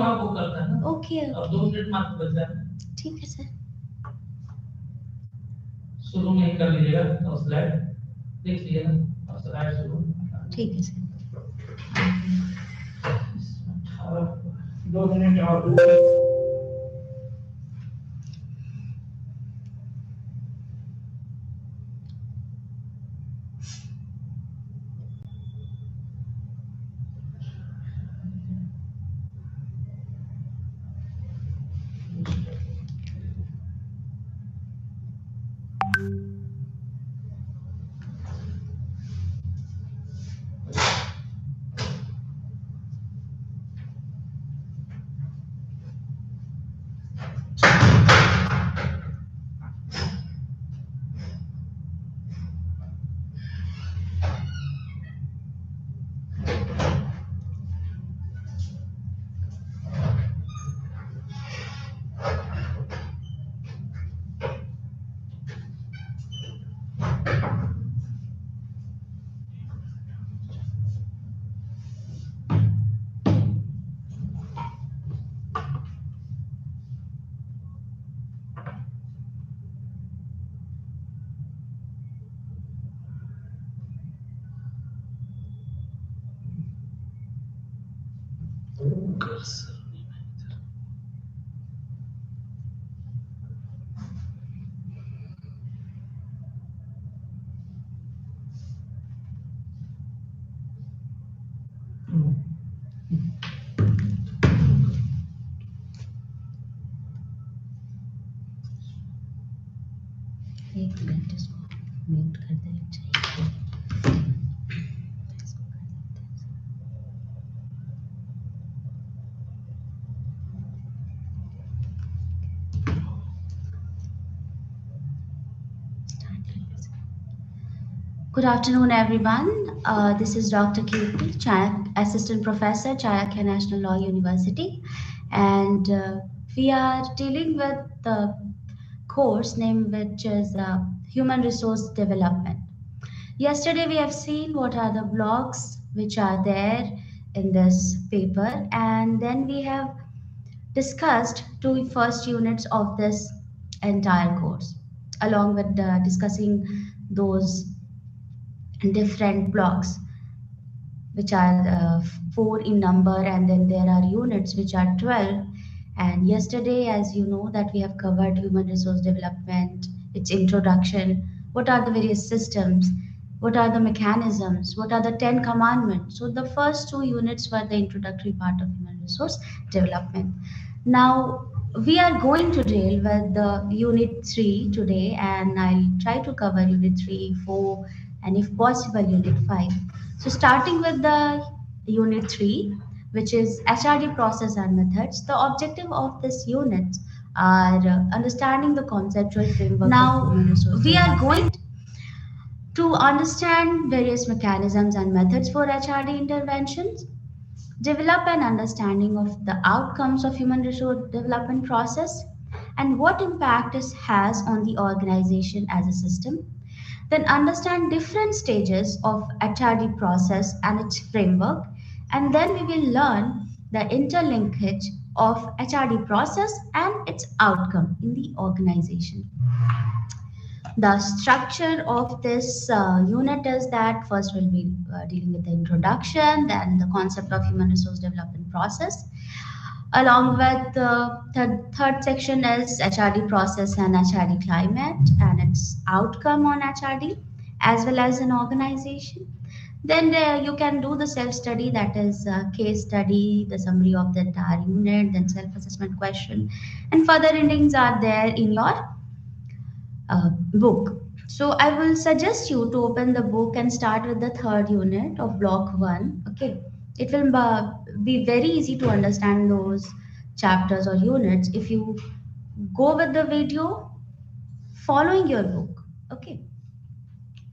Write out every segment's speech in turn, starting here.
वो करता है ना। ओके अब 2 मिनट मात्र बच रहा है। ठीक है सर, शुरू में ही कर लीजिएगा और स्लाइड देख लीजिएगा और स्लाइड शुरू। ठीक है सर, 2 मिनट और एक मिनट इसको म्यूट कर देना चाहिए। Good afternoon, everyone. This is Dr. Kirti, Chayak, Assistant Professor, Chayak National Law University, and we are dealing with the course name which is Human Resource Development. Yesterday, we have seen what are the blocks which are there in this paper, and then we have discussed two first units of this entire course, along with discussing those different blocks which are 4 in number, and then there are units which are 12. And yesterday, as you know, that we have covered human resource development, its introduction, what are the various systems, what are the mechanisms, what are the 10 commandments. So the first two units were the introductory part of human resource development. Now we are going to deal with the unit 3 today, and I'll try to cover unit 3, 4, and if possible unit 5. So starting with the unit 3, which is HRD process and methods, the objective of this unit are understanding the conceptual framework. Now we are going to understand various mechanisms and methods for HRD interventions, develop an understanding of the outcomes of human resource development process and what impact it has on the organization as a system, then understand different stages of HRD process and its framework, and then we will learn the interlinkage of HRD process and its outcome in the organization. The structure of this unit is that first we'll be dealing with the introduction, then the concept of human resource development process. Along with the third section is HRD process and HRD climate and its outcome on HRD as well as an organization. Then you can do the self-study, that is case study, the summary of the entire unit, then self-assessment question, and further endings are there in your book. So I will suggest you to open the book and start with the third unit of block 1. Okay, it will be very easy to understand those chapters or units if you go with the video following your book. Okay,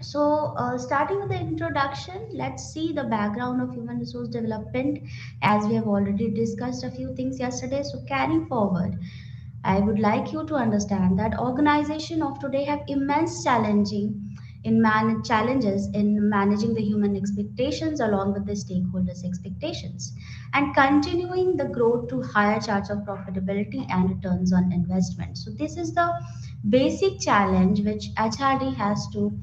so starting with the introduction, let's see the background of human resource development, as we have already discussed a few things yesterday. So carrying forward, I would like you to understand that organization of today have immense challenging in challenges in managing the human expectations along with the stakeholders' expectations, and continuing the growth to higher charts of profitability and returns on investment. So this is the basic challenge which HRD has to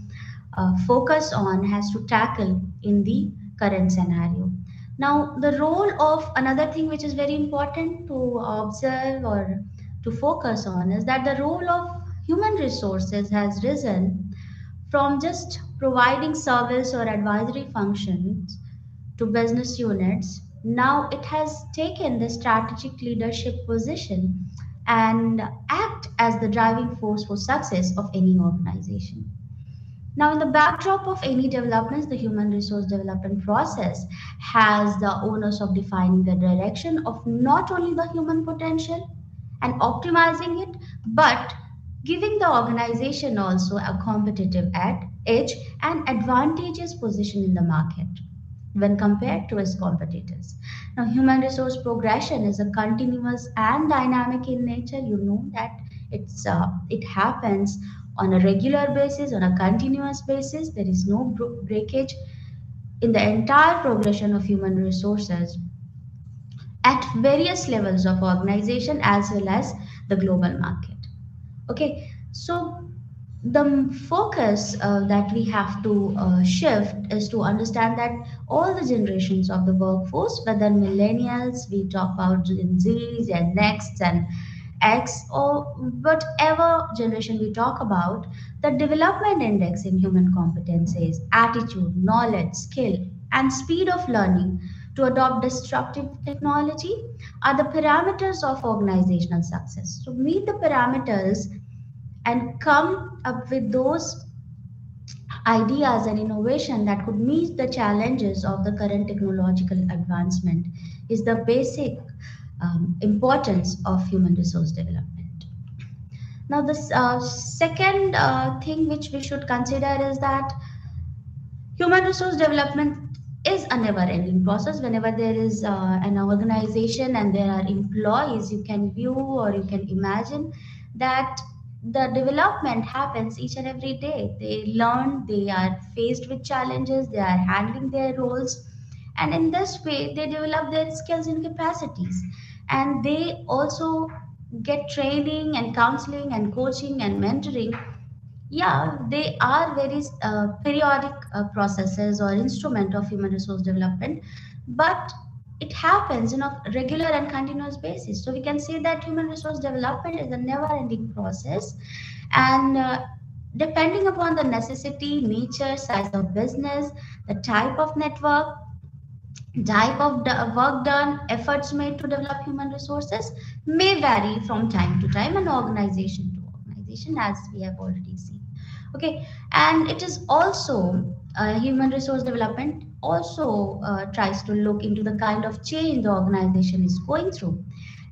focus on, has to tackle in the current scenario. Now, the role of another thing which is very important to observe or to focus on is that the role of human resources has risen from just providing service or advisory functions to business units. Now it has taken the strategic leadership position and act as the driving force for success of any organization. Now, in the backdrop of any developments, the human resource development process has the onus of defining the direction of not only the human potential and optimizing it, but giving the organization also a competitive edge and advantageous position in the market when compared to its competitors. Now, human resource progression is a continuous and dynamic in nature. You know that it happens on a regular basis, on a continuous basis. There is no breakage in the entire progression of human resources at various levels of organization as well as the global market. Okay, so the focus that we have to shift is to understand that all the generations of the workforce, whether millennials, we talk about Gen Zs and Next and X, or whatever generation we talk about, the development index in human competencies, attitude, knowledge, skill, and speed of learning to adopt disruptive technology are the parameters of organizational success. To meet the parameters and come up with those ideas and innovation that could meet the challenges of the current technological advancement is the basic importance of human resource development. Now, the second thing which we should consider is that human resource development is a never ending process. Whenever there is an organization and there are employees, you can view or you can imagine that the development happens each and every day. They learn, they are faced with challenges, they are handling their roles, and in this way, they develop their skills and capacities. And they also get training and counseling and coaching and mentoring. Yeah, they are very periodic processes or instrument of human resource development, but it happens on a regular and continuous basis. So we can say that human resource development is a never-ending process, and depending upon the necessity, nature, size of business, the type of network, type of work done, efforts made to develop human resources may vary from time to time and organization to organization, as we have already seen. Okay, and it is also human resource development also tries to look into the kind of change the organization is going through,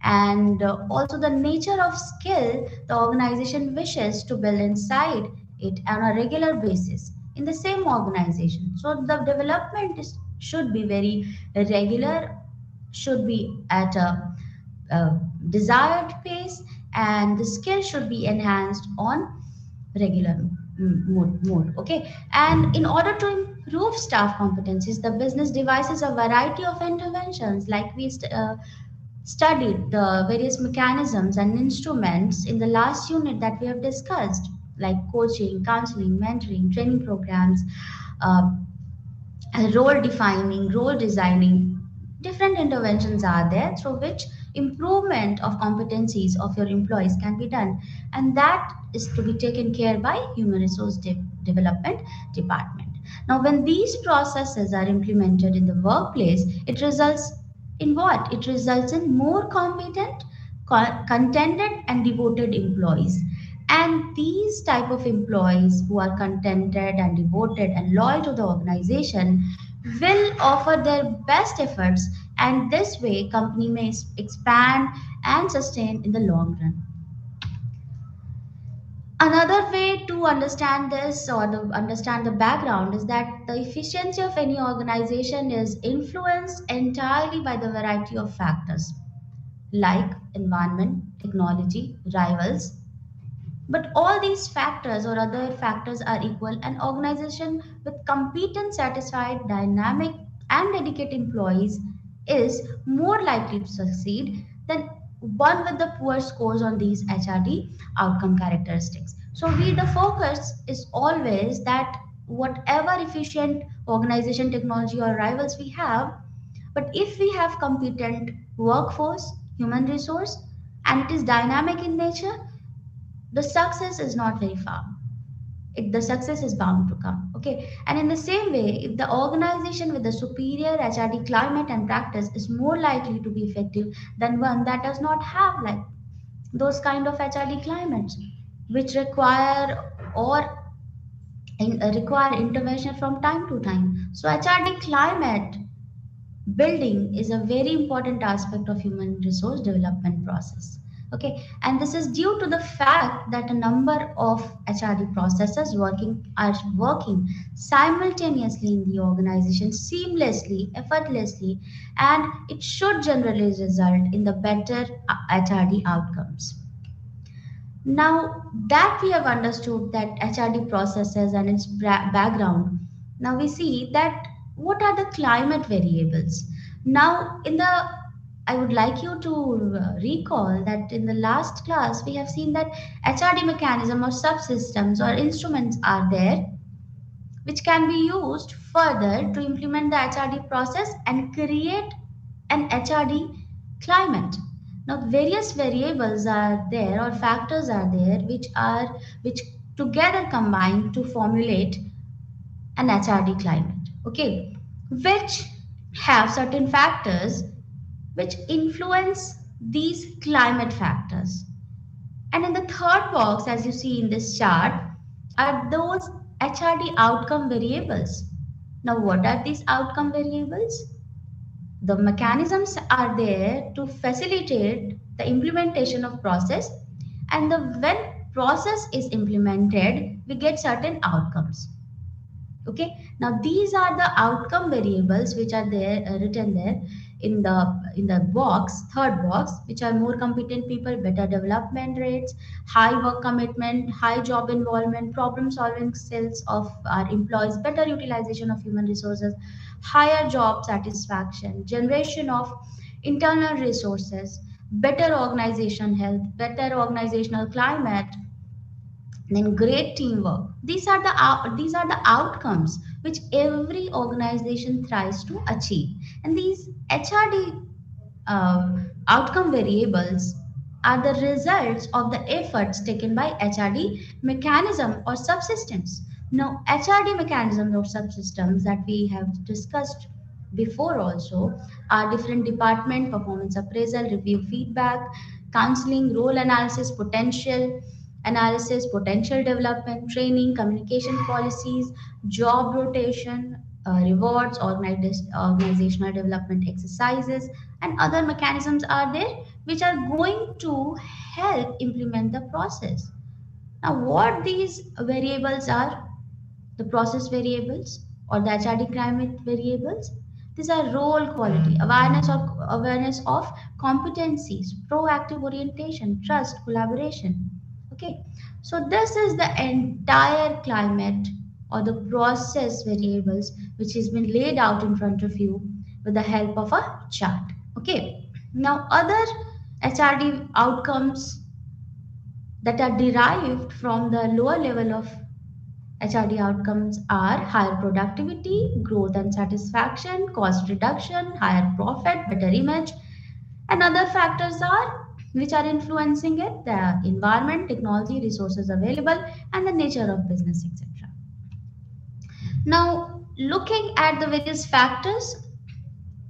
and also the nature of skill the organization wishes to build inside it on a regular basis in the same organization. So the development should be very regular, should be at a desired pace, and the skill should be enhanced on regular mode. Okay, and in order to improve staff competencies, the business devises a variety of interventions, like we studied the various mechanisms and instruments in the last unit that we have discussed, like coaching, counseling, mentoring, training programs, uh, role defining, role designing. Different interventions are there through which improvement of competencies of your employees can be done, and that is to be taken care by human resource development department. Now, when these processes are implemented in the workplace, it results in what? It results in more competent, contented, and devoted employees. And these type of employees who are contented and devoted and loyal to the organization will offer their best efforts, and this way company may expand and sustain in the long run. Another way to understand this or understand the background is that the efficiency of any organization is influenced entirely by the variety of factors like environment, technology, rivals, But all these factors or other factors are equal. An organization with competent, satisfied, dynamic, and dedicated employees is more likely to succeed than one with the poor scores on these HRD outcome characteristics. So, the focus is always that whatever efficient organization, technology, or rivals we have, but if we have competent workforce, human resource, and it is dynamic in nature, the success is not very far. The success is bound to come. Okay. And in the same way, if the organization with the superior HRD climate and practice is more likely to be effective than one that does not have like those kind of HRD climates, which require intervention from time to time. So HRD climate building is a very important aspect of human resource development process. Okay, and this is due to the fact that a number of HRD processes are working simultaneously in the organization seamlessly, effortlessly, and it should generally result in the better HRD outcomes. Now that we have understood that HRD processes and its background, now we see that what are the climate variables. Now, I would like you to recall that in the last class we have seen that HRD mechanism or subsystems or instruments are there which can be used further to implement the HRD process and create an HRD climate. Now, various variables are there or factors are there which together combine to formulate an HRD climate. Okay, which have certain factors which influence these climate factors. And in the third box, as you see in this chart, are those HRD outcome variables. Now, what are these outcome variables? The mechanisms are there to facilitate the implementation of process, and when process is implemented, we get certain outcomes. Okay, now these are the outcome variables which are there written there in the box, third box, which are more competent people, better development rates, high work commitment, high job involvement, problem solving skills of our employees, better utilization of human resources, higher job satisfaction, generation of internal resources, better organization health, better organizational climate, then great teamwork. These are the outcomes which every organization tries to achieve, and these HRD outcome variables are the results of the efforts taken by HRD mechanism or subsystems. Now, HRD mechanisms or subsystems that we have discussed before also are different department, performance appraisal, review feedback, counseling, role analysis, potential development, training, communication policies, job rotation, rewards, organizational development exercises, and other mechanisms are there which are going to help implement the process. Now, what these variables are, the process variables or the HRD climate variables, these are role quality, awareness of competencies, proactive orientation, trust, collaboration. Okay, so this is the entire climate or the process variables which has been laid out in front of you with the help of a chart. Okay, now other HRD outcomes that are derived from the lower level of HRD outcomes are higher productivity, growth and satisfaction, cost reduction, higher profit, better image, and other factors are which are influencing it, the environment, technology, resources available, and the nature of business, etc. Now, looking at the various factors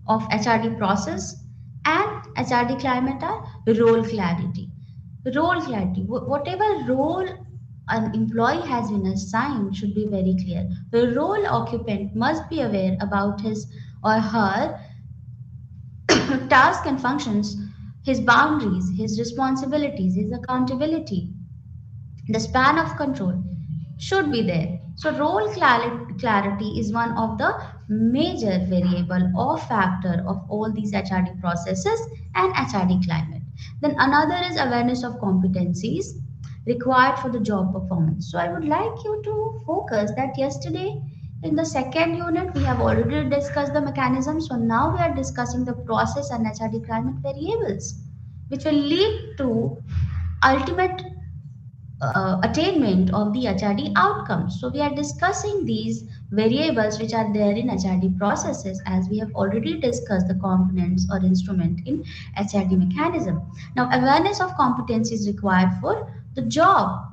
of HRD process and HRD climate are role clarity. Role clarity, whatever role an employee has been assigned should be very clear. The role occupant must be aware about his or her task and functions, his boundaries, his responsibilities, his accountability, the span of control should be there. So clarity is one of the major variable or factor of all these HRD processes and HRD climate. Then another is awareness of competencies, required for the job performance. So I would like you to focus that yesterday in the second unit we have already discussed the mechanism. So now we are discussing the process and HRD climate variables which will lead to ultimate attainment of the HRD outcomes. So we are discussing these variables which are there in HRD processes as we have already discussed the components or instrument in HRD mechanism. Now awareness of competence is required for the job.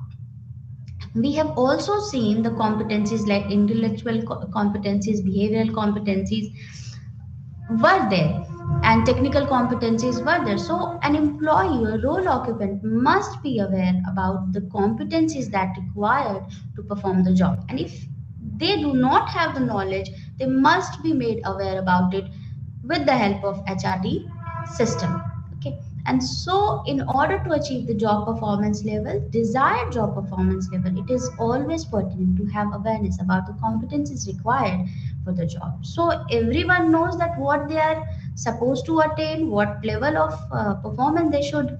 We have also seen the competencies like intellectual competencies, behavioral competencies were there, and technical competencies were there. So an employee or role occupant must be aware about the competencies that required to perform the job, and if they do not have the knowledge, they must be made aware about it with the help of HRD system. Okay, and so in order to achieve the job performance level, desired job performance level, it is always pertinent to have awareness about the competencies required for the job. So everyone knows that what they are supposed to attain, what level of performance they should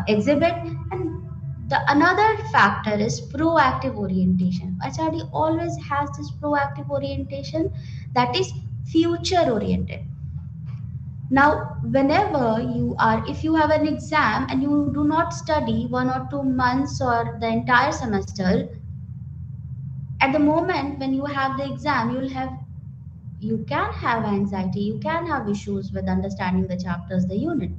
exhibit, and the another factor is proactive orientation. HRD always has this proactive orientation that is future oriented. Now, whenever you are, if you have an exam and you do not study 1 or 2 months or the entire semester, at the moment when you have the exam, you can have anxiety, you can have issues with understanding the chapters, the unit.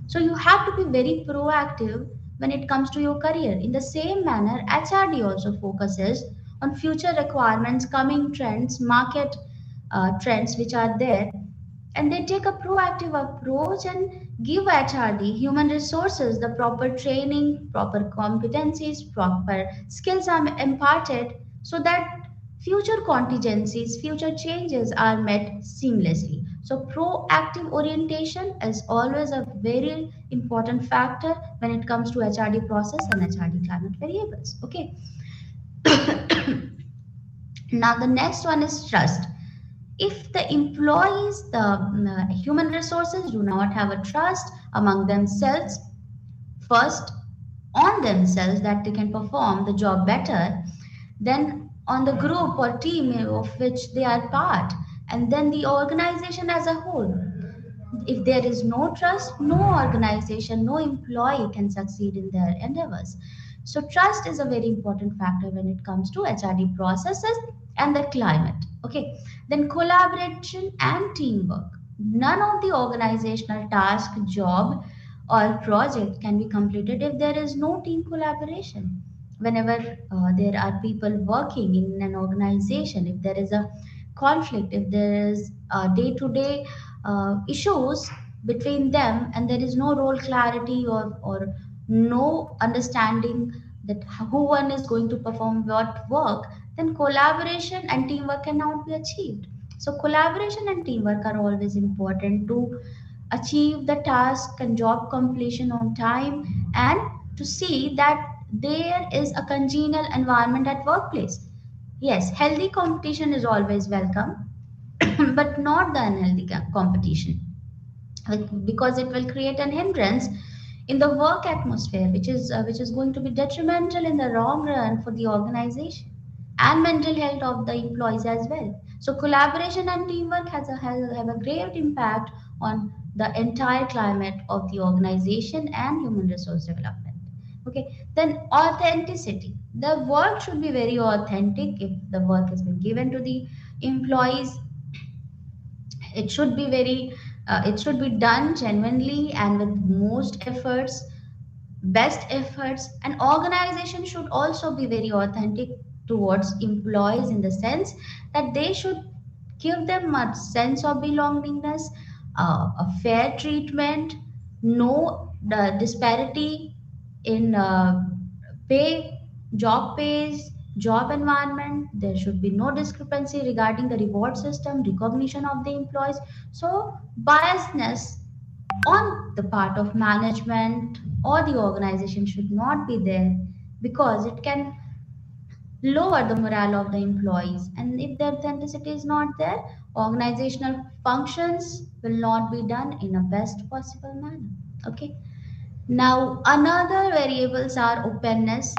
So you have to be very proactive when it comes to your career. In the same manner, HRD also focuses on future requirements, coming trends, market trends which are there, and they take a proactive approach and give HRD human resources the proper training, proper competencies, proper skills are imparted so that future contingencies, future changes are met seamlessly. So proactive orientation is always a very important factor when it comes to HRD process and HRD climate variables. Okay. Now the next one is trust. If the employees, the human resources do not have a trust among themselves, first on themselves that they can perform the job better, then on the group or team of which they are part, and then the organization as a whole. If there is no trust, no organization, no employee can succeed in their endeavors. So, trust is a very important factor when it comes to HRD processes and the climate. Okay, then collaboration and teamwork. None of the organizational task, job, or project can be completed if there is no team collaboration. Whenever there are people working in an organization, if there is a conflict, if there is day to day issues between them and there is no role clarity or no understanding that who one is going to perform what work, then collaboration and teamwork cannot be achieved. So collaboration and teamwork are always important to achieve the task and job completion on time, and to see that there is a congenial environment at workplace. Yes, healthy competition is always welcome, but not the unhealthy competition, because it will create an hindrance in the work atmosphere, which is going to be detrimental in the long run for the organization and mental health of the employees as well. So collaboration and teamwork have a great impact on the entire climate of the organization and human resource development. Okay, then authenticity. The work should be very authentic. If the work has been given to the employees, it should be very it should be done genuinely and with most efforts, best efforts. An organization should also be very authentic towards employees in the sense that they should give them a sense of belongingness, a fair treatment, no disparity in pay, job pays, job environment. There should be no discrepancy regarding the reward system, recognition of the employees. So, biasness on the part of management or the organization should not be there, because it can lower the morale of the employees. And if the authenticity is not there, organizational functions will not be done in a best possible manner. Okay. Now, another variables are openness.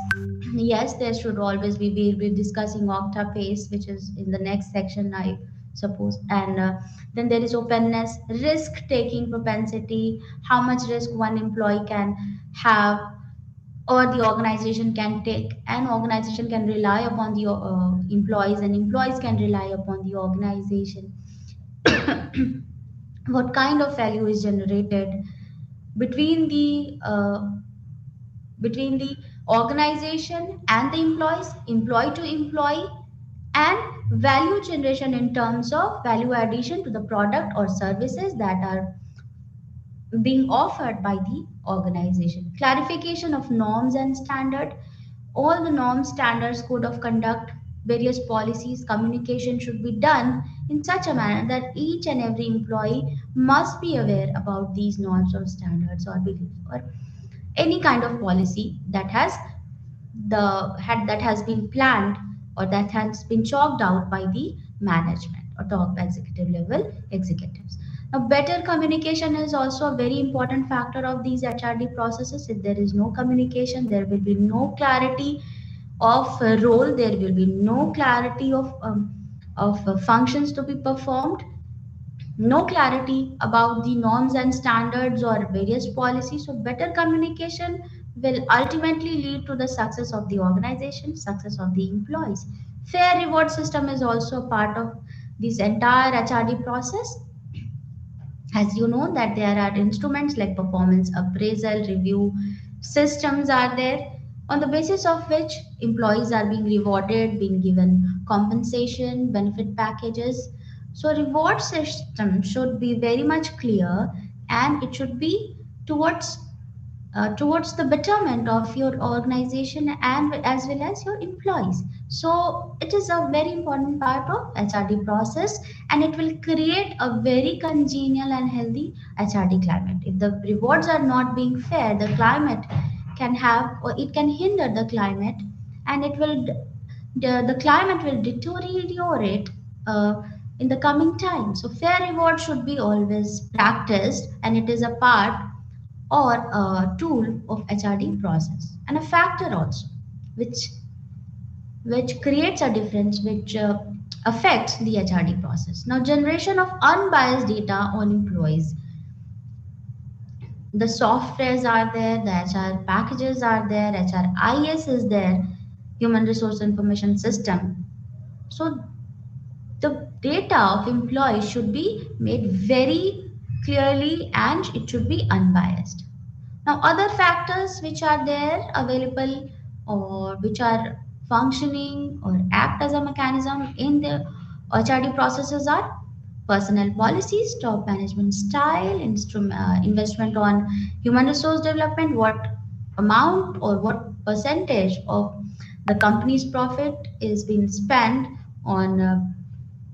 Yes, there should always be, we'll be discussing octa pace, which is in the next section, I suppose. And then there is openness, risk taking propensity, how much risk one employee can have or the organization can take. An organization can rely upon the employees, and employees can rely upon the organization. What kind of value is generated between the organization and the employees, employee to employee, and value generation in terms of value addition to the product or services that are being offered by the organization. Clarification of norms and standard. All the norms, standards, code of conduct, various policies, communication should be done in such a manner that each and every employee must be aware about these norms or standards or beliefs or any kind of policy that has been planned or that has been chalked out by the management or top executive level executives. Now, better communication is also a very important factor of these HRD processes. If there is no communication, there will be no clarity of role, there will be no clarity of functions to be performed, no clarity about the norms and standards or various policies. So, better communication will ultimately lead to the success of the organization, success of the employees. Fair reward system is also a part of this entire HRD process. As you know that there are instruments like performance appraisal, review systems are there, on the basis of which employees are being rewarded, being given compensation, benefit packages. So reward system should be very much clear, and it should be towards towards the betterment of your organization and as well as your employees. So it is a very important part of HRD process, and it will create a very congenial and healthy HRD climate. If the rewards are not being fair, the climate can have or it can hinder the climate, and it will the climate will deteriorate in the coming time. So fair reward should be always practiced, and it is a part or a tool of HRD process, and a factor also which which creates a difference, which affects the HRD process. Now, generation of unbiased data on employees. The softwares are there, the HR packages are there, HRIS is there, Human Resource Information System. So the data of employees should be made very clearly and it should be unbiased. Now, other factors which are there available or which are functioning or act as a mechanism in the HRD processes are personnel policies, top management style, investment on human resource development, what amount or what percentage of the company's profit is being spent on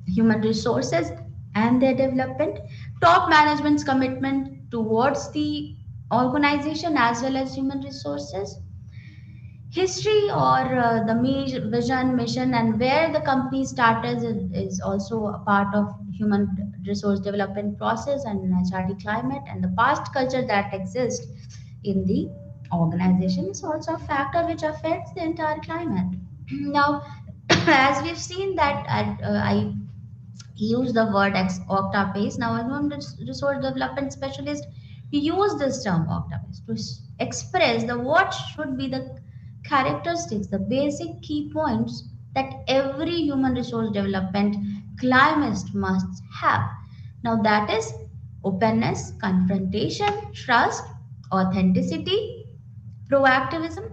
human resources and their development, top management's commitment towards the organization as well as human resources, history or vision, mission, and where the company started is also a part of human resource development process and HRD climate, and the past culture that exists in the organization is also a factor which affects the entire climate. Now, as we've seen that I use the word octapace. Now, a human resource development specialist use this term octapace to express the what should be the characteristics, the basic key points that every human resource development climbist must have. Now, that is openness, confrontation, trust, authenticity, proactivism,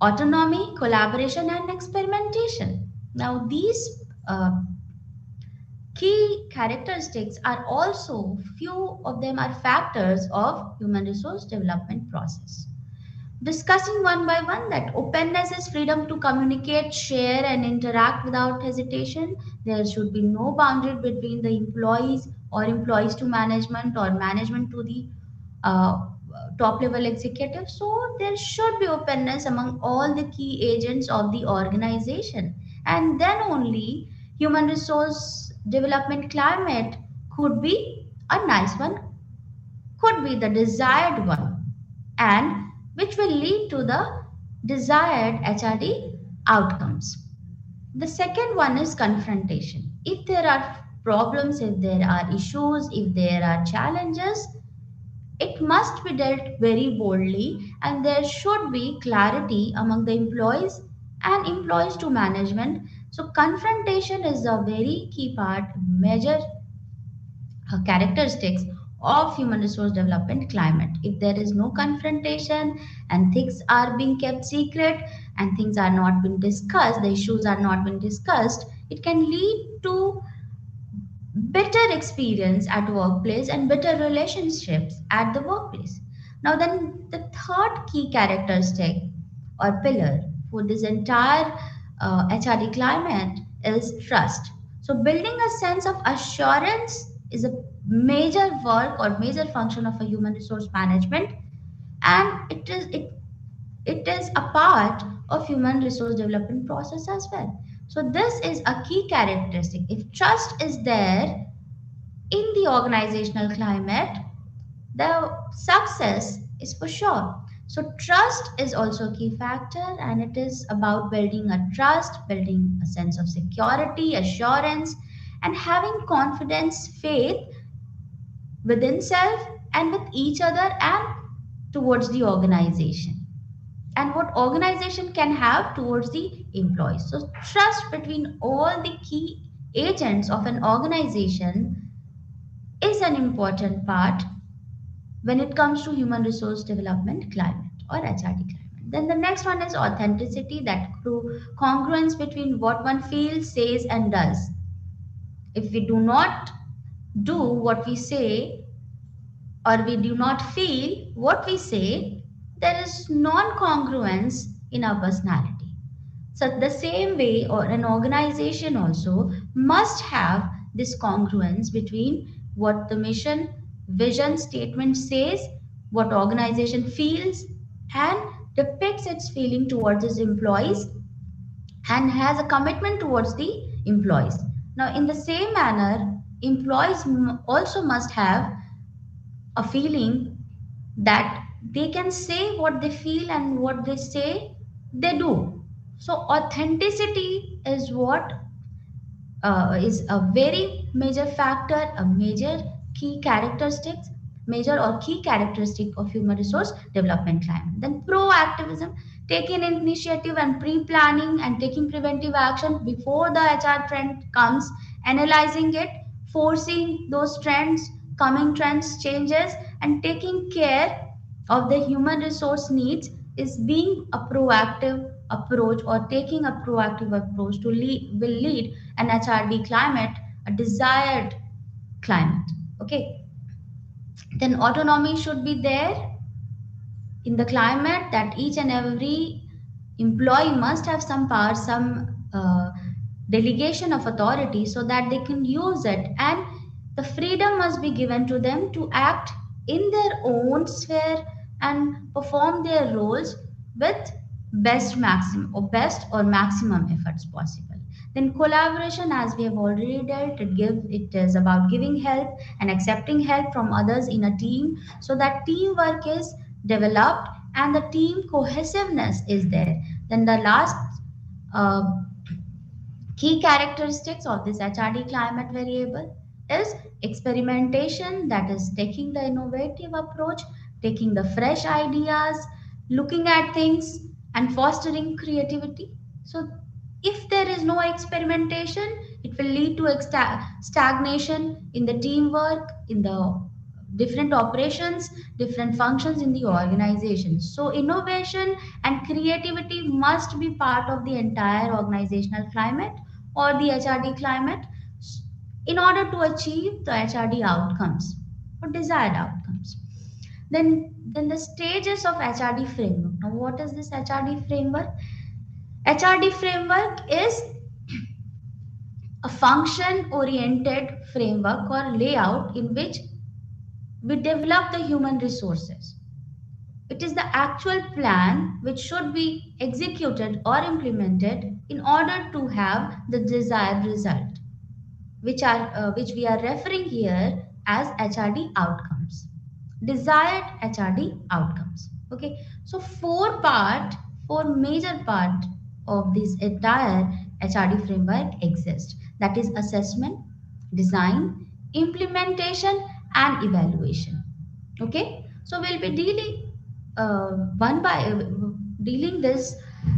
autonomy, collaboration, and experimentation. Now, these key characteristics are also few of them are factors of human resource development process. Discussing one by one, that openness is freedom to communicate, share, and interact without hesitation. There should be no boundary between the employees or employees to management or management to the uh, top level executive. So there should be openness among all the key agents of the organization, and then only human resource development climate could be a nice one, could be the desired one, and which will lead to the desired HRD outcomes. The second one is confrontation. If there are problems, if there are issues, if there are challenges, it must be dealt very boldly, and there should be clarity among the employees and employees to management. So, confrontation is a very key part, major characteristics of human resource development climate. If there is no confrontation and things are being kept secret and things are not being discussed, the issues are not being discussed, it can lead to better experience at workplace and better relationships at the workplace. Now then, the third key characteristic or pillar for this entire HRD climate is trust. So building a sense of assurance is a major work or major function of a human resource management, and it is a part of human resource development process as well. So this is a key characteristic. If trust is there in the organizational climate, the success is for sure. So trust is also a key factor, and it is about building a trust, building a sense of security, assurance, and having confidence, faith within self and with each other and towards the organization, and what organization can have towards the employees. So trust between all the key agents of an organization is an important part when it comes to human resource development climate or HRD climate. Then the next one is authenticity, that congruence between what one feels, says, and does. If we do not do what we say, or we do not feel what we say, there is non congruence in our personality. So, the same way, or an organization also must have this congruence between what the mission, vision statement says, what organization feels, and depicts its feeling towards its employees and has a commitment towards the employees. Now, in the same manner, employees also must have a feeling that they can say what they feel, and what they say they do. So authenticity is what is a very major factor, a major or key characteristic of human resource development climate. Then proactivism, taking initiative and pre-planning and taking preventive action before the HR trend comes, analyzing it, forcing those trends, coming trends, changes, and taking care of the human resource needs is being a proactive approach, or taking a proactive approach to lead will lead an HRD climate, a desired climate. Okay, then autonomy should be there in the climate, that each and every employee must have some power, some delegation of authority so that they can use it, and the freedom must be given to them to act in their own sphere and perform their roles with best or maximum efforts possible. Then collaboration, as we have already dealt, it is about giving help and accepting help from others in a team, so that teamwork is developed and the team cohesiveness is there. Then the last uh, key characteristics of this HRD climate variable is experimentation, that is taking the innovative approach, taking the fresh ideas, looking at things, and fostering creativity. So if there is no experimentation, it will lead to stagnation in the teamwork, in the different operations, different functions in the organization. So innovation and creativity must be part of the entire organizational climate or the HRD climate in order to achieve the HRD outcomes or desired outcomes. Then the stages of HRD framework. Now, what is this HRD framework? HRD framework is a function oriented framework or layout in which we develop the human resources. It is the actual plan which should be executed or implemented in order to have the desired result, which we are referring here as HRD outcomes. Desired HRD outcomes. Okay, so four major part of this entire HRD framework exist. That is assessment, design, implementation, and evaluation. Okay, so we'll be dealing one by dealing this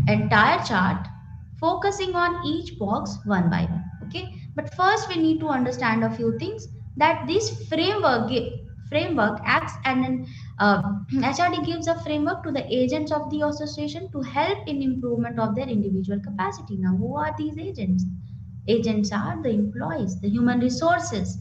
entire chart, focusing on each box one by one. Okay, but first we need to understand a few things, that this framework acts and an HRD gives a framework to the agents of the association to help in improvement of their individual capacity. Now, who are these agents? Agents are the employees, the human resources,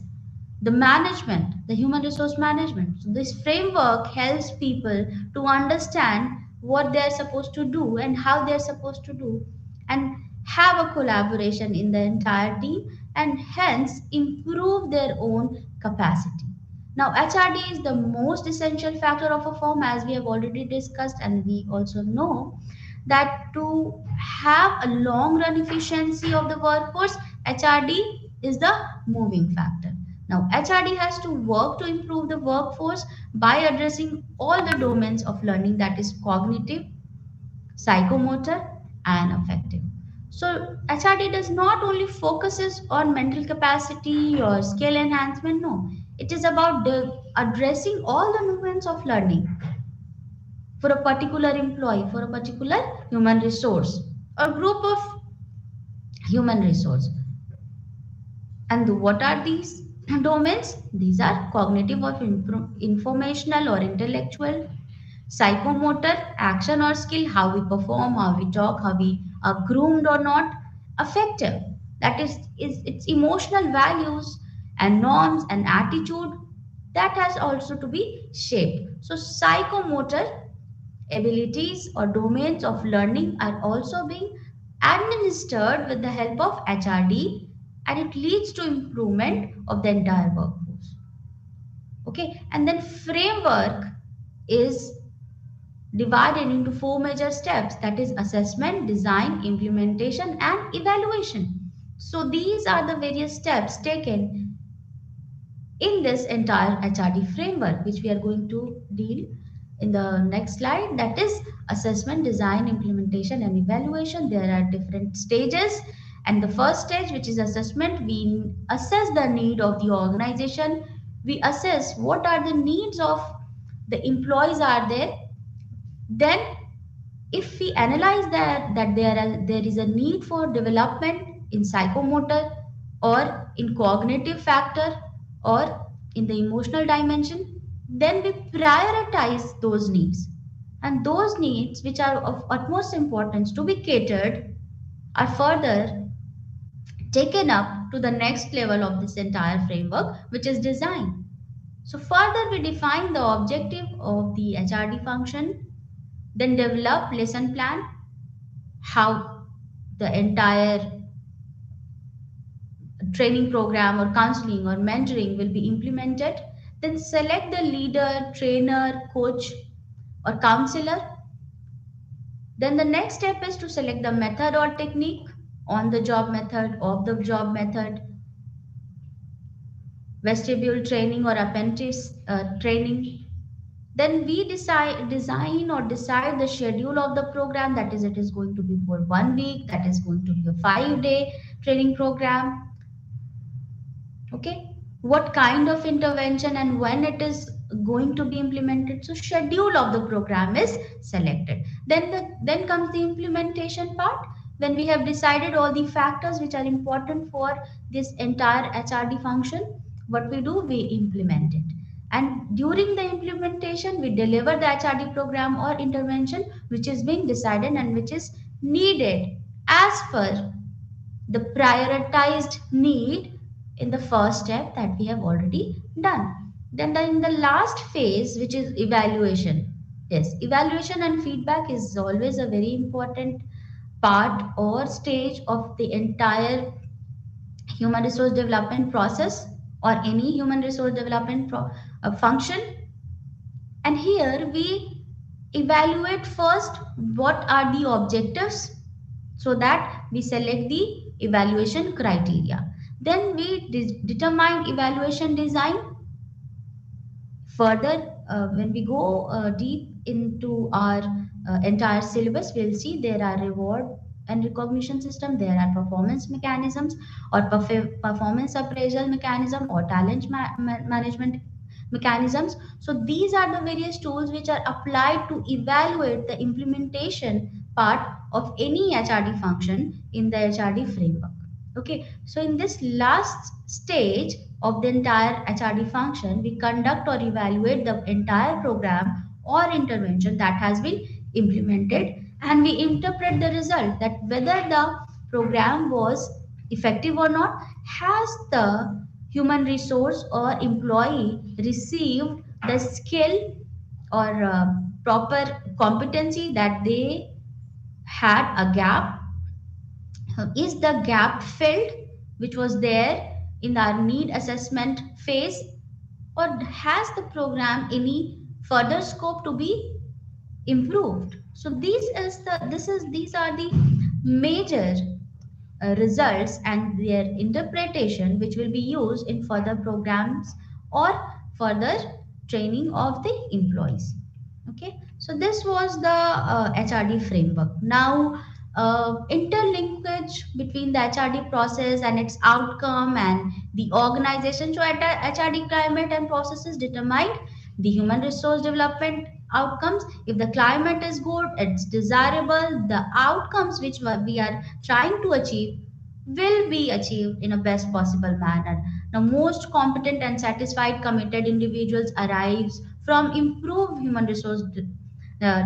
the management, the human resource management. So this framework helps people to understand what they're supposed to do and how they're supposed to do, and have a collaboration in the entire team, and hence improve their own capacity. Now, HRD is the most essential factor of a firm, as we have already discussed, and we also know that to have a long run efficiency of the workforce, HRD is the moving factor. Now, HRD has to work to improve the workforce by addressing all the domains of learning, that is cognitive, psychomotor, and affective. So HRD does not only focuses on mental capacity or skill enhancement. No, it is about addressing all the movements of learning for a particular employee, for a particular human resource or group of human resource. And what are these domains? These are cognitive or informational or intellectual, psychomotor, action or skill, how we perform, how we talk, how we are groomed or not, affective, that is its emotional values and norms and attitude, that has also to be shaped. So psychomotor abilities or domains of learning are also being administered with the help of HRD, and it leads to improvement of the entire workforce. Okay, and then framework is divided into four major steps, that is assessment, design, implementation, and evaluation. So these are the various steps taken in this entire HRD framework, which we are going to deal in the next slide, that is assessment, design, implementation, and evaluation. There are different stages, and the first stage, which is assessment, we assess the need of the organization. We assess what are the needs of the employees are there. Then if we analyze that there is a need for development in psychomotor or in cognitive factor or in the emotional dimension, then we prioritize those needs, and those needs which are of utmost importance to be catered are further taken up to the next level of this entire framework, which is design. So further we define the objective of the HRD function, then develop lesson plan, how the entire training program or counseling or mentoring will be implemented, then select the leader, trainer, coach, or counselor. Then the next step is to select the method or technique, on the job method, off the job method, vestibule training or apprentice training. Then we design or decide the schedule of the program, that is it is going to be for 1 week, that is going to be a 5 day training program. Okay, what kind of intervention and when it is going to be implemented, so schedule of the program is selected. Then comes the implementation part, when we have decided all the factors which are important for this entire HRD function. What we do, we implement it, and during the implementation we deliver the HRD program or intervention which is being decided and which is needed as per the prioritized need in the first step that we have already done. Then in the last phase, which is evaluation. Yes, evaluation and feedback is always a very important part or stage of the entire human resource development process or any human resource development function. And here we evaluate first what are the objectives, so that we select the evaluation criteria. Then we determine evaluation design. Further, when we go deep into our entire syllabus, we'll see there are reward and recognition system, there are performance mechanisms or performance appraisal mechanism or talent management mechanisms. So these are the various tools which are applied to evaluate the implementation part of any HRD function in the HRD framework. Okay, so in this last stage of the entire HRD function, we conduct or evaluate the entire program or intervention that has been implemented, and we interpret the result that whether the program was effective or not. Has the human resource or employee received the skill or proper competency that they had a gap? Is the gap filled which was there in our need assessment phase, or has the program any further scope to be improved? So these are the major results and their interpretation which will be used in further programs or further training of the employees. Okay, so this was the HRD framework. Now interlinkage between the HRD process and its outcome and the organization. So at HRD climate and processes determine the human resource development outcomes. If the climate is good, it's desirable, the outcomes which we are trying to achieve will be achieved in a best possible manner. Now, most competent and satisfied committed individuals arrives from improved human resource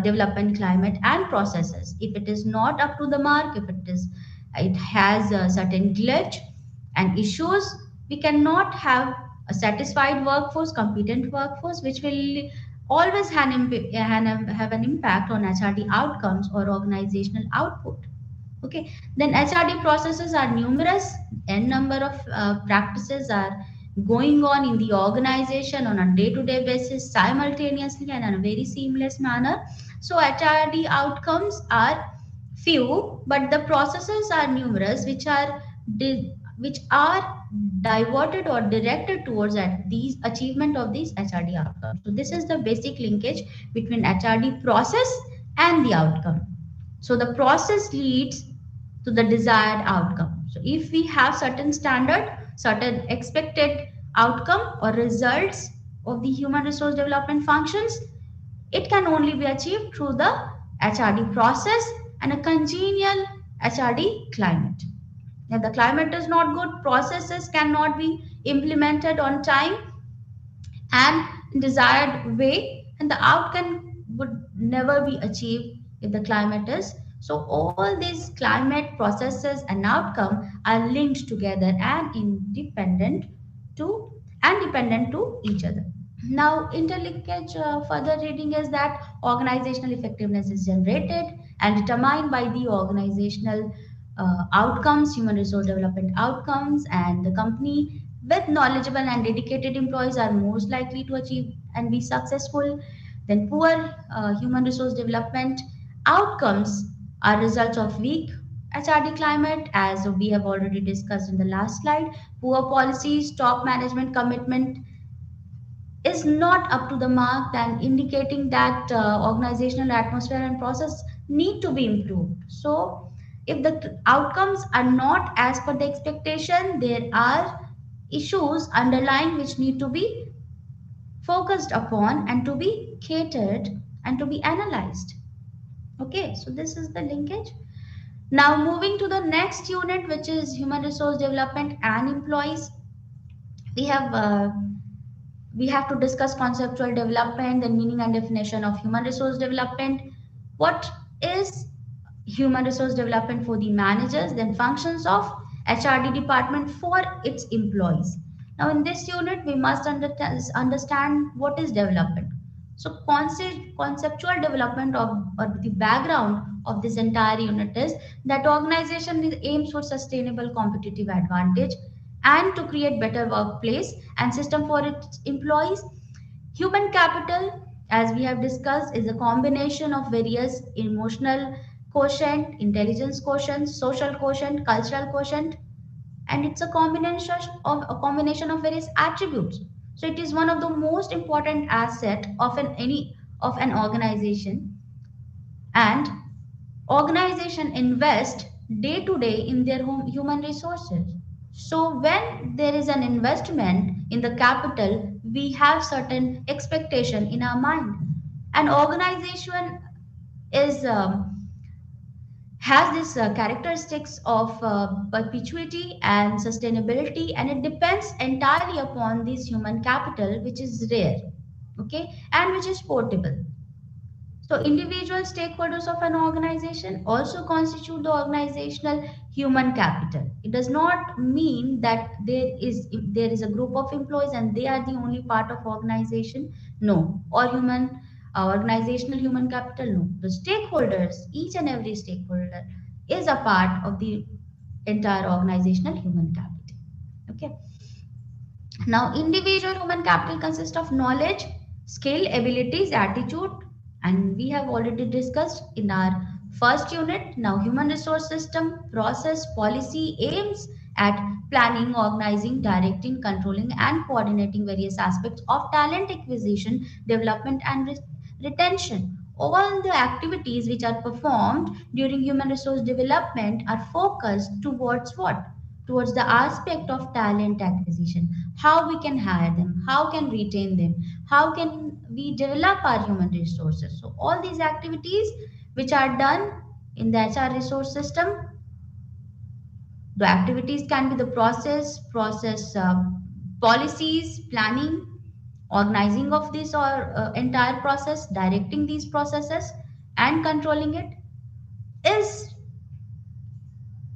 development climate and processes. If it is not up to the mark, if it has a certain glitch and issues, we cannot have a satisfied workforce, competent workforce, which will always have an impact on HRD outcomes or organizational output. Okay, then HRD processes are numerous. N number of practices are going on in the organization on a day-to-day basis simultaneously and in a very seamless manner. So HRD outcomes are few, but the processes are numerous, which are diverted or directed towards these achievement of these HRD outcomes. So this is the basic linkage between HRD process and the outcome. So the process leads to the desired outcome. So if we have certain standard, certain expected outcome or results of the human resource development functions, it can only be achieved through the HRD process and a congenial HRD climate. If the climate is not good, processes cannot be implemented on time and desired way, and the outcome would never be achieved if the climate is. So all these climate processes and outcome are linked together and to dependent to each other. Now, interlinkage further reading is that organizational effectiveness is generated and determined by the organizational outcomes, human resource development outcomes, and the company with knowledgeable and dedicated employees are most likely to achieve and be successful. Then, poor human resource development outcomes are results of weak HRD climate, as we have already discussed in the last slide. Poor policies, top management commitment is not up to the mark, and indicating that organizational atmosphere and process need to be improved. So if the outcomes are not as per the expectation, there are issues underlying which need to be focused upon and to be catered and to be analyzed. Okay, so this is the linkage. Now moving to the next unit, which is human resource development and employees. We have we have to discuss conceptual development, the meaning and definition of human resource development. What is human resource development for the managers, then functions of HRD department for its employees. Now, in this unit, we must understand what is development. So, conceptual development of or the background of this entire unit is that organization aims for sustainable competitive advantage and to create better workplace and system for its employees. Human capital, as we have discussed, is a combination of various emotional quotient, intelligence quotient, social quotient, cultural quotient, and it's a combination of various attributes. So it is one of the most important asset of any of an organization, and organization invest day to day in their human resources. So when there is an investment in the capital, we have certain expectation in our mind. An organization is has this characteristics of perpetuity and sustainability, and it depends entirely upon this human capital, which is rare, okay, and which is portable. So individual stakeholders of an organization also constitute the organizational human capital. It does not mean that there is a group of employees and they are the only part of organization. No, or organizational human capital. No, the stakeholders, each and every stakeholder, is a part of the entire organizational human capital. Okay. Now, individual human capital consists of knowledge, skill, abilities, attitude, and we have already discussed in our first unit. Now, human resource system, process, policy aims at planning, organizing, directing, controlling, and coordinating various aspects of talent acquisition, development, and retention. All the activities which are performed during human resource development are focused towards what? Towards the aspect of talent acquisition. How we can hire them, how can retain them, how can we develop our human resources. So all these activities which are done in the HR resource system, the activities can be the process policies, planning, organizing of this or entire process, directing these processes, and controlling it, is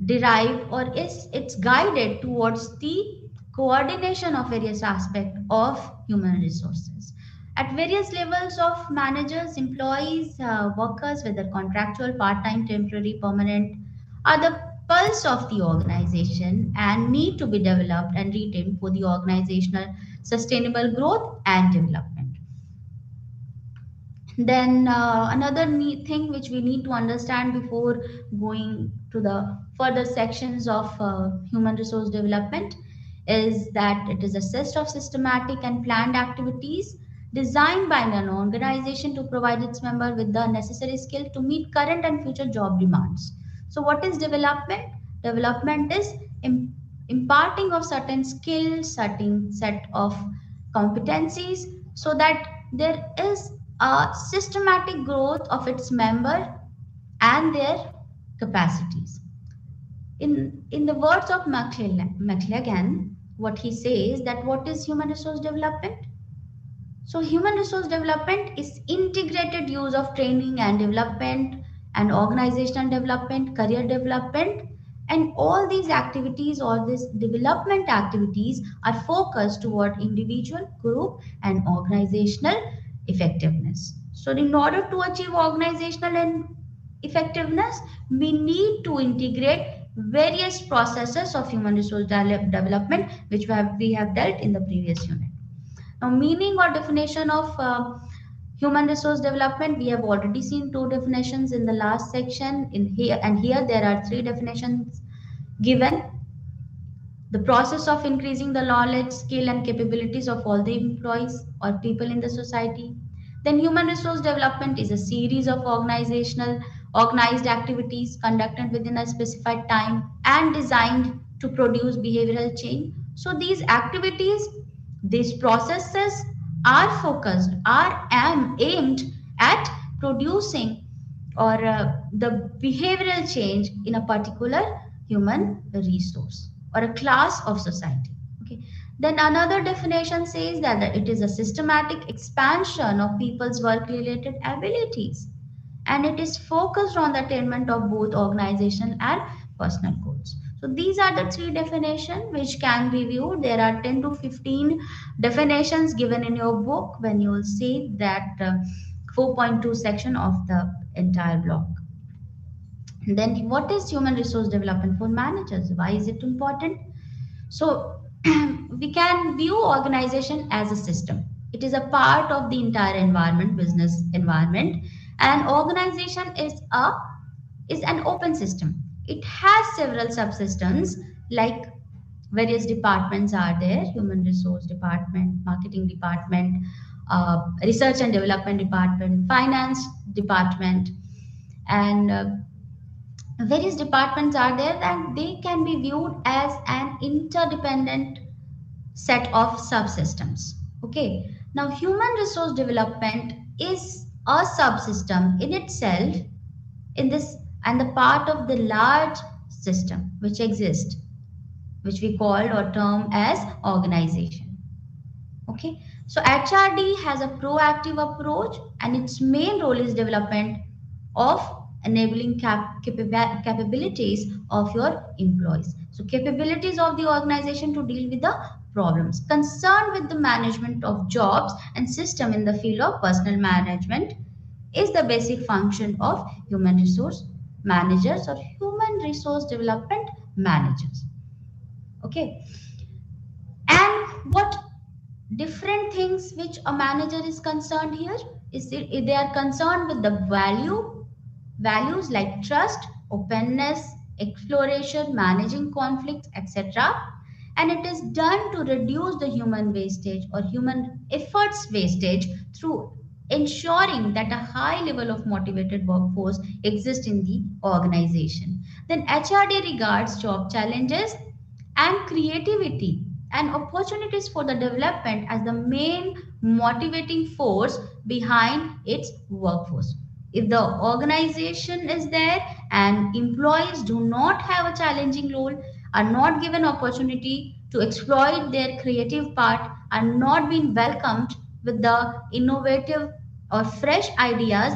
derived or is it's guided towards the coordination of various aspects of human resources at various levels of managers, employees, workers, whether contractual, part-time, temporary, permanent, are the pulse of the organization and need to be developed and retained for the organizational sustainable growth and development. Then another thing which we need to understand before going to the further sections of human resource development is that it is a set of systematic and planned activities designed by an organization to provide its member with the necessary skill to meet current and future job demands. So what is development? Development is imparting of certain skills, certain set of competencies, so that there is a systematic growth of its member and their capacities. In the words of McLagan, what he says that what is human resource development? So human resource development is integrated use of training and development and organizational development, career development, and all these activities or these development activities are focused toward individual, group, and organizational effectiveness. So in order to achieve organizational and effectiveness, we need to integrate various processes of human resource development, which we have dealt in the previous unit. Now, meaning or definition of human resource development, we have already seen two definitions in the last section. In here and here, there are three definitions given. The process of increasing the knowledge, skill, and capabilities of all the employees or people in the society. Then, human resource development is a series of organized activities conducted within a specified time and designed to produce behavioral change. So, these activities, these processes are focused, are aimed at producing or the behavioral change in a particular human resource or a class of society. Okay. Then another definition says that it is a systematic expansion of people's work related abilities, and it is focused on the attainment of both organizational and personal goals. So these are the three definitions which can be viewed. There are 10 to 15 definitions given in your book when you will see that 4.2 section of the entire block. Then what is human resource development for managers? Why is it important? So we can view organization as a system. It is a part of the entire environment, business environment. And organization is an open system. It has several subsystems like various departments are there: human resource department, marketing department, research and development department, finance department, and various departments are there, and they can be viewed as an interdependent set of subsystems. Okay, now human resource development is a subsystem in itself in this and the part of the large system which exists, which we called or term as organization. Okay, so HRD has a proactive approach, and its main role is development of enabling capabilities of your employees. So, capabilities of the organization to deal with the problems concerned with the management of jobs and system in the field of personal management is the basic function of human resource managers or human resource development managers. Okay, and what different things which a manager is concerned here is they are concerned with the values like trust, openness, exploration, managing conflicts, etc., and it is done to reduce the human wastage or human efforts wastage through ensuring that a high level of motivated workforce exists in the organization. Then HRD regards job challenges and creativity and opportunities for the development as the main motivating force behind its workforce. If the organization is there and employees do not have a challenging role, are not given opportunity to exploit their creative part, are not being welcomed with the innovative or fresh ideas,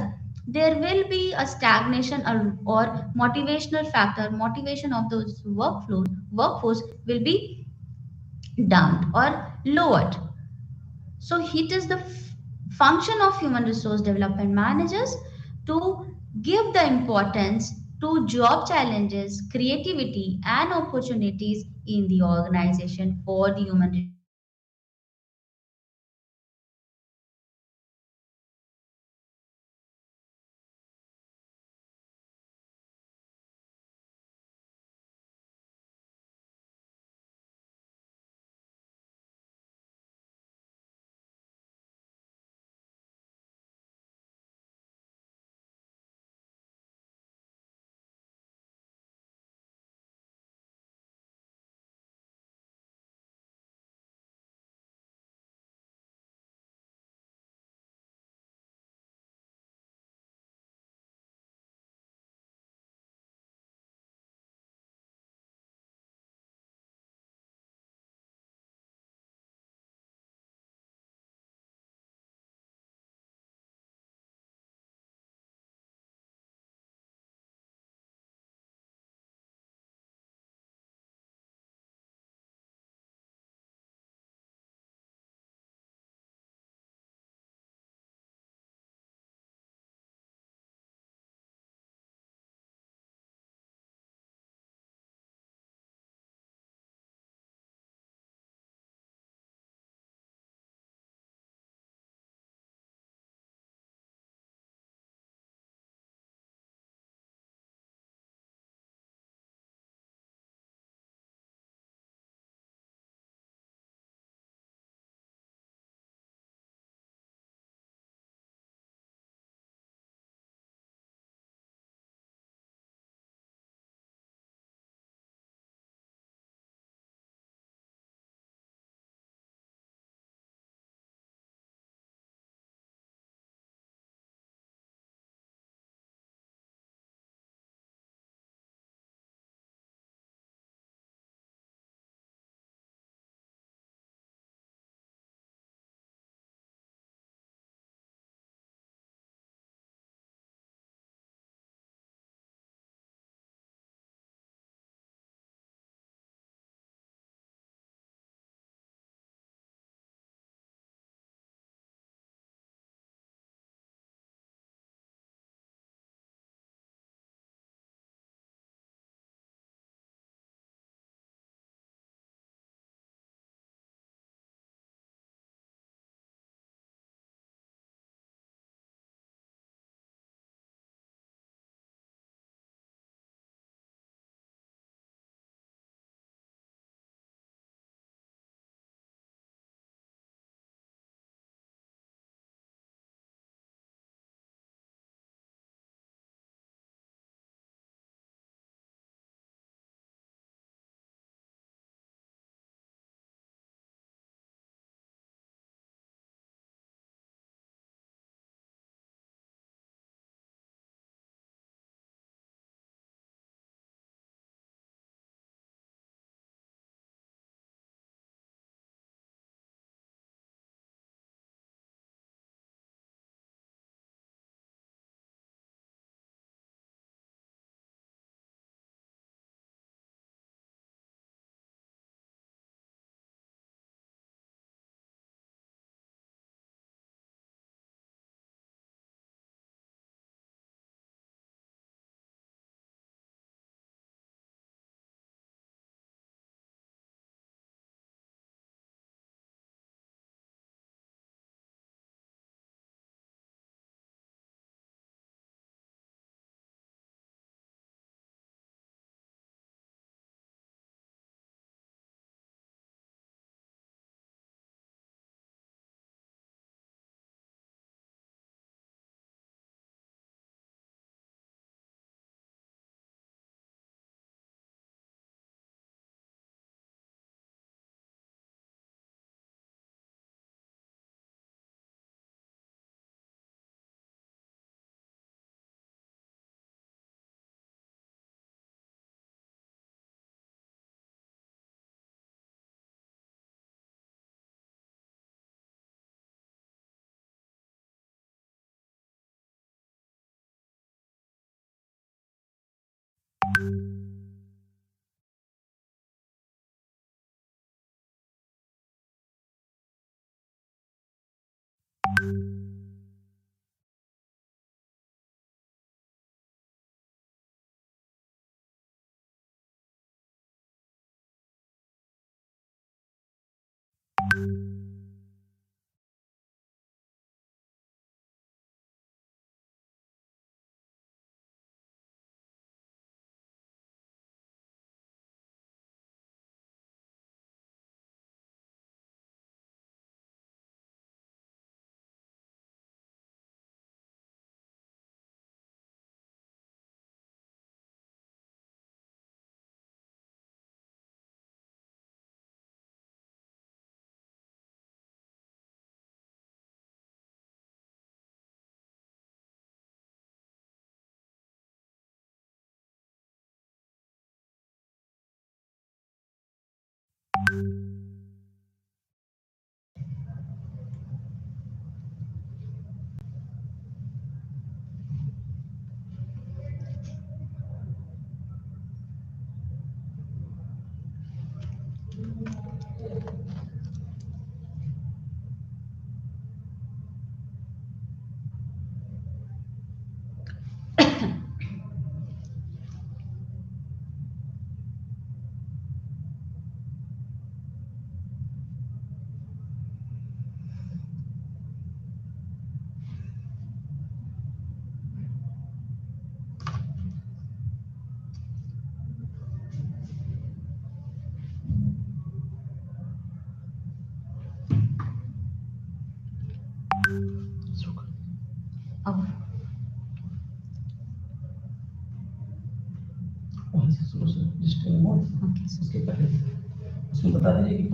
there will be a stagnation or motivational factor. Motivation of those workforce will be down or lowered. So it is the function of human resource development managers to give the importance to job challenges, creativity, and opportunities in the organization for the human resource development managers.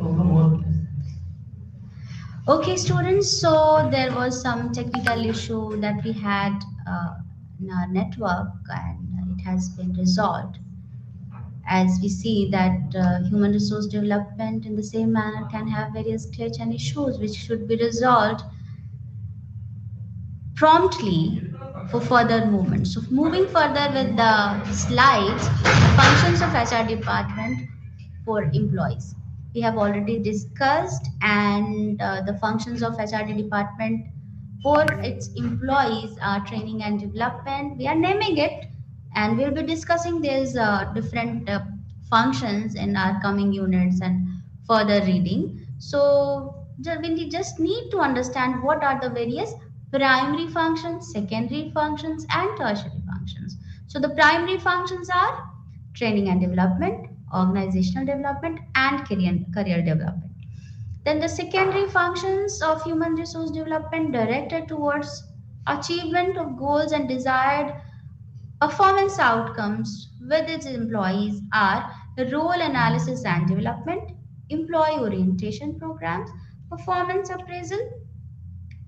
Oh, okay. Okay, students. So there was some technical issue that we had in our network, and it has been resolved. As we see that human resource development in the same manner can have various glitch and issues which should be resolved promptly for further movement. So moving further with the slides, the functions of HR department for employees. We have already discussed and the functions of HRD department for its employees are training and development. We are naming it and we'll be discussing these different functions in our coming units and further reading. So we just need to understand what are the various primary functions, secondary functions, and tertiary functions. So the primary functions are training and development, organizational development, and career development. Then the secondary functions of human resource development directed towards achievement of goals and desired performance outcomes with its employees are role analysis and development, employee orientation programs, performance appraisal,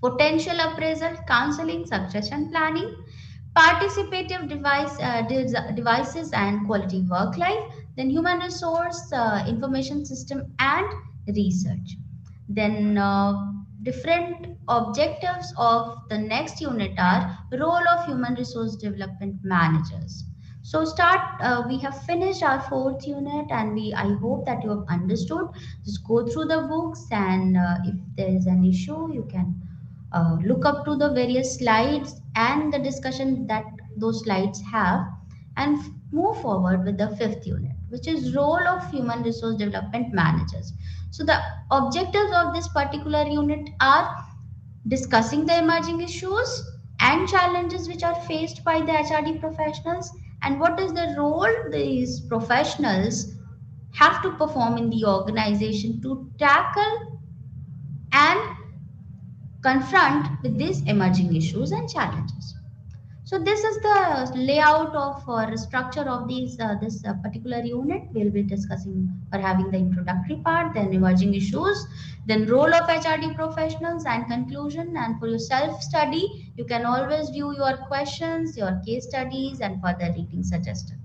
potential appraisal, counseling, succession planning, participative devices and quality work life, then human resource information system and research. Then different objectives of the next unit are role of human resource development managers. So start. We have finished our fourth unit, and I hope that you have understood. Just go through the books, and if there is an issue, you can look up to the various slides and the discussion that those slides have, and move forward with the fifth unit, which is role of human resource development managers. So the objectives of this particular unit are discussing the emerging issues and challenges which are faced by the HRD professionals, and what is the role these professionals have to perform in the organization to tackle and confront with these emerging issues and challenges. So this is the layout of structure of these this particular unit. We'll be discussing or having the introductory part, then emerging issues, then role of HRD professionals, and conclusion. And for your self study, you can always view your questions, your case studies, and further reading suggested.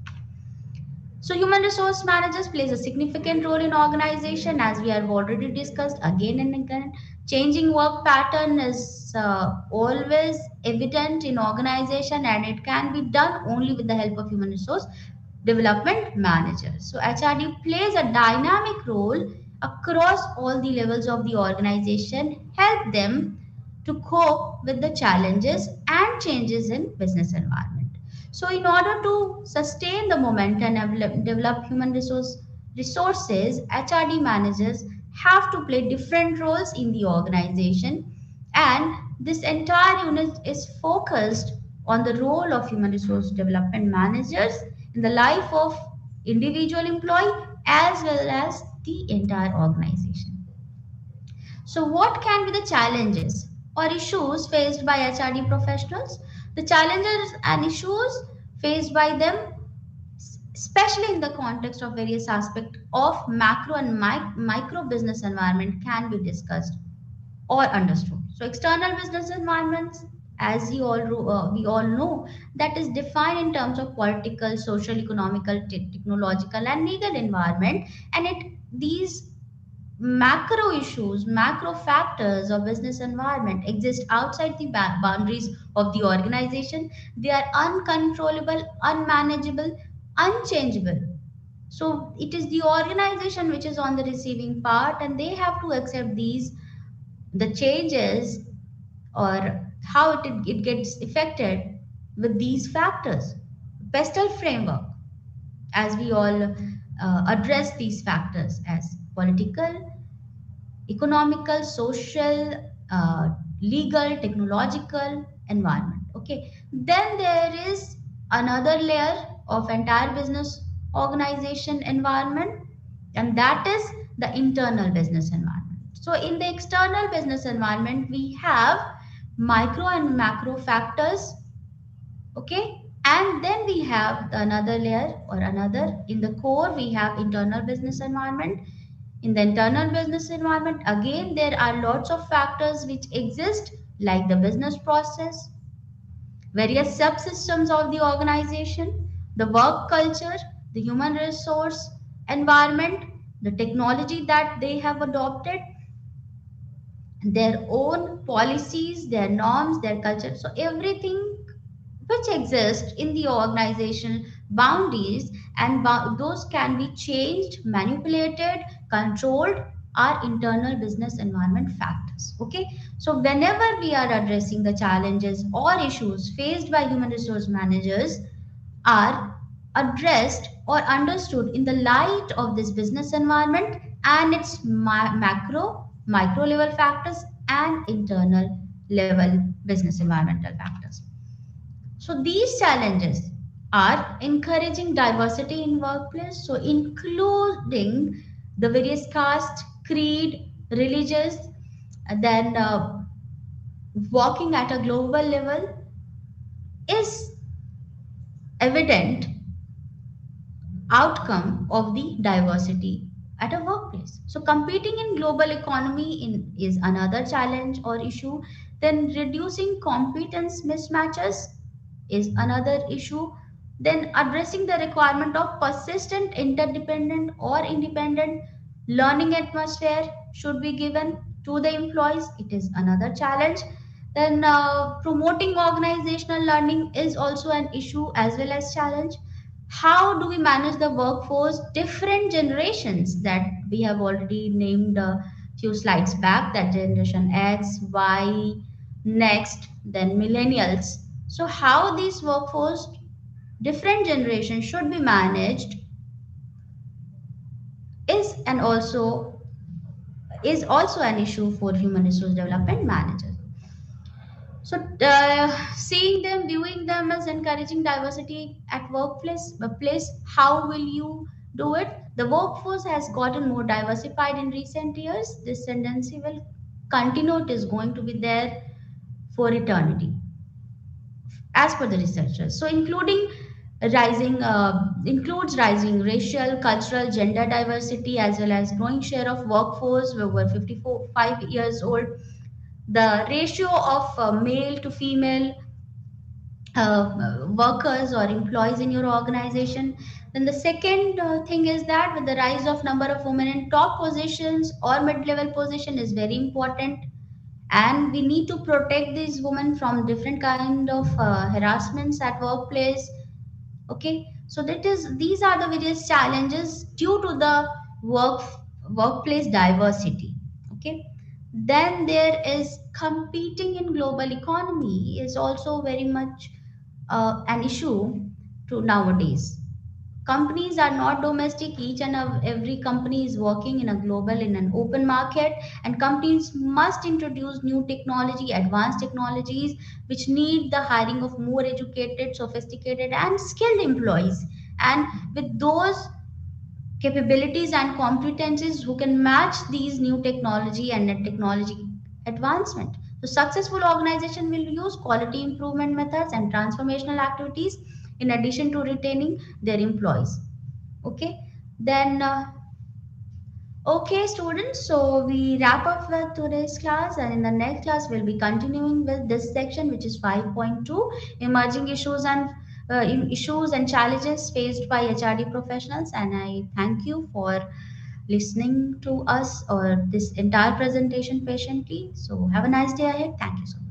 So human resource managers plays a significant role in organization, as we have already discussed again and again. Changing work pattern is always evident in organization, and it can be done only with the help of human resource development managers. So HRD plays a dynamic role across all the levels of the organization, help them to cope with the challenges and changes in business environment. So in order to sustain the momentum and develop human resources, HRD managers have to play different roles in the organization, and this entire unit is focused on the role of human resource development managers in the life of individual employee as well as the entire organization. So, what can be the challenges or issues faced by HRD professionals? The challenges and issues faced by them, especially in the context of various aspects of macro and micro business environment, can be discussed or understood. So, external business environments, as we all know, that is defined in terms of political, social, economical, technological, and legal environment, and it these macro issues, macro factors of business environment exist outside the boundaries of the organization. They are uncontrollable, unmanageable, unchangeable. So it is the organization which is on the receiving part, and they have to accept these the changes or how it gets affected with these factors. Pestle framework, as we all address these factors as political, economical, social, legal, technological environment. Okay, then there is another layer of entire business organization environment, and that is the internal business environment. So in the external business environment we have micro and macro factors. Okay, and then we have another layer or another in the core we have internal business environment. In the internal business environment, again, there are lots of factors which exist, like the business process, various subsystems of the organization, the work culture, the human resource environment, the technology that they have adopted, their own policies, their norms, their culture. So everything which exist in the organization boundaries, and those can be changed, manipulated, controlled, are internal business environment factors. Okay, so whenever we are addressing the challenges or issues faced by human resource managers are addressed or understood in the light of this business environment and its macro micro level factors and internal level business environmental factors. So these challenges are encouraging diversity in workplace, so including the various caste, creed, religious, and then working at a global level is evident outcome of the diversity at a workplace. So competing in global economy is another challenge or issue. Then reducing competence mismatches is another issue. Then addressing the requirement of persistent, interdependent or independent learning atmosphere should be given to the employees. It is another challenge. Then promoting organizational learning is also an issue as well as challenge. How do we manage the workforce different generations that we have already named a few slides back, that generation X, Y, next, then millennials. So how these workforce different generations should be managed is and also is also an issue for human resource development managers. So, seeing them, viewing them as encouraging diversity at place, how will you do it? The workforce has gotten more diversified in recent years. This tendency will continue. It is going to be there for eternity, as per the researchers. So, includes rising racial, cultural, gender diversity, as well as growing share of workforce over 5 years old. The ratio of male to female workers or employees in your organization. Then the second thing is that with the rise of number of women in top positions or mid-level position is very important, and we need to protect these women from different kind of harassments at workplace. Okay, so that is these are the various challenges due to the workplace diversity. Okay, Then there is competing in global economy is also very much an issue to nowadays. Companies are not domestic. Each and every company is working in a global, in an open market, and companies must introduce new technology, advanced technologies, which need the hiring of more educated, sophisticated and skilled employees, and with those capabilities and competencies who can match these new technology and technology advancement. So successful organization will use quality improvement methods and transformational activities in addition to retaining their employees. Okay, then okay students, so we wrap up with today's class, and in the next class we'll be continuing with this section, which is 5.2, emerging issues and issues and challenges faced by HRD professionals. And I thank you for listening to us or this entire presentation patiently. So have a nice day ahead. Thank you so much.